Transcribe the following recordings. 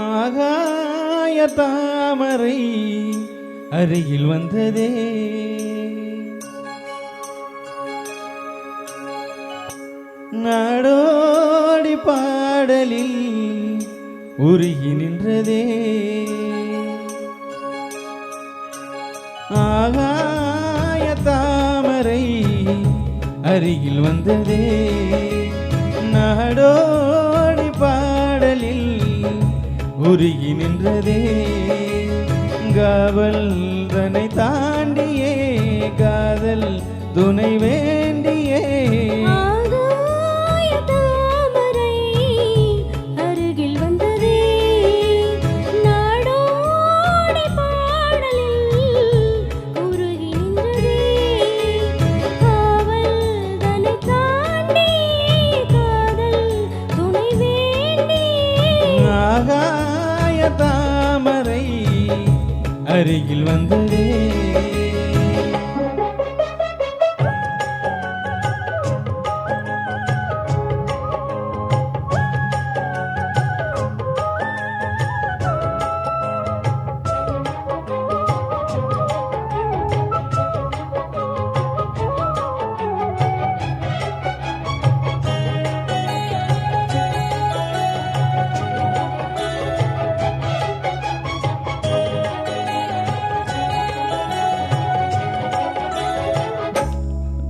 ஆகாய தாமரை அருகில் வந்ததே, நாடோடி பாடலில் உருகி நின்றதே. ஆகாய தாமரை அருகில் வந்ததே, நாடோடி பாடலில் உருகி நின்றதே. காவல் தன்னை தாண்டியே காதல் துணை வேண்டியே. ஆகாய தாமரை அருகில் வந்ததே.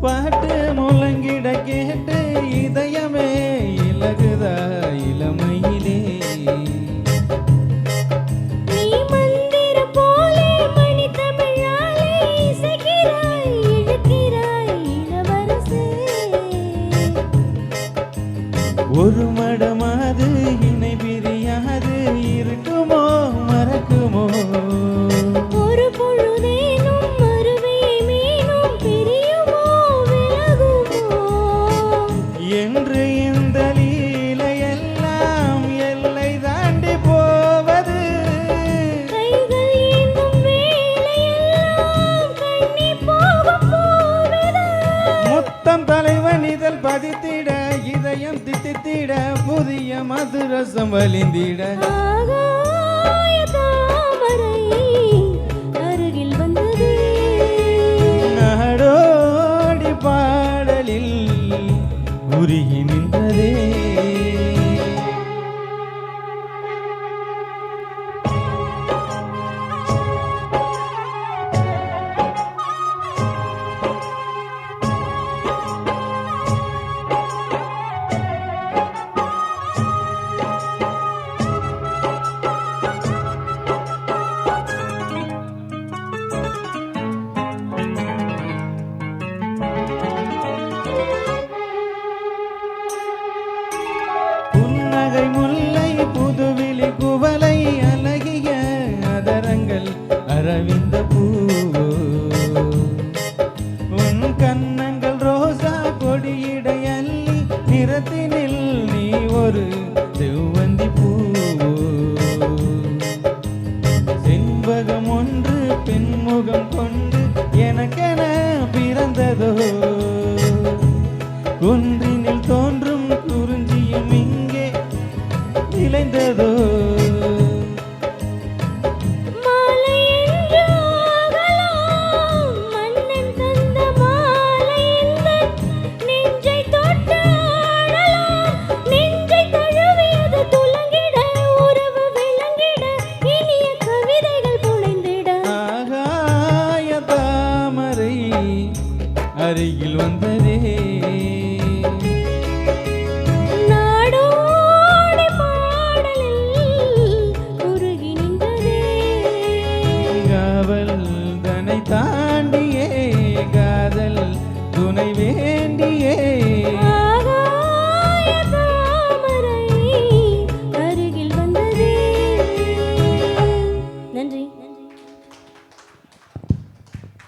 பாட்டு முழங்கிட கேட்டு இதயமே இலகுதா இளமையிலே. நீ மந்திர போலே மணி தமிழாலே இசைக்கிறாய் இழுக்கிறாய் இளவரசே. ஒரு மடமாது இணை பிரியாது இருக்குமோ மறக்குமோ. ஒரு பொழுதேனும் மறுவே மீனும் பிரியுமோ விலகுமோ என்று இந்த லீலையெல்லாம் எல்லை தாண்டி போவது. கைகள் ஏந்தும் வேளையெல்லாம் கண்ணி போகும் போவதா. முத்தம் தலைவன் இதழ் பதித்திட இதயம் தித்தித்திட புதிய மதுரசம் வலிந்திட. ஆகாய தாமரை அருகில் வந்ததே, நாடோடி பாடலில் உருகி நின்றதே. புன்னகை முல்லை புதுவிழி குவளை அழகிய அதரங்கள் அரவிந்த பூவோ. உன் கன்னங்கள் ரோசா கொடியிடை அள்ளி நிறத்தினில் நீ ஒரு செவ்வந்தி பூவோ. செண்பகம் ஒன்று பெண்முகம் கொண்டு எனக்கென பிறந்ததோ. குன்றினில் தோன்றும் குறிஞ்சியும் இங்கே விளைந்ததோ. மாலை என்று ஆகலாம் மன்னன் தந்த மாலை எந்தன் நெஞ்சை தொட்டு ஆடலாம். நெஞ்சை தழுவியது துலங்கிட உறவு விளங்கிட இனிய கவிதைகள் புனைந்திட. ஆகாய தாமரை அருகில் வந்ததே, நாடோடி பாடலில் உருகி நின்றதே. காவல் தன்னை தாண்டியே காதல் துணை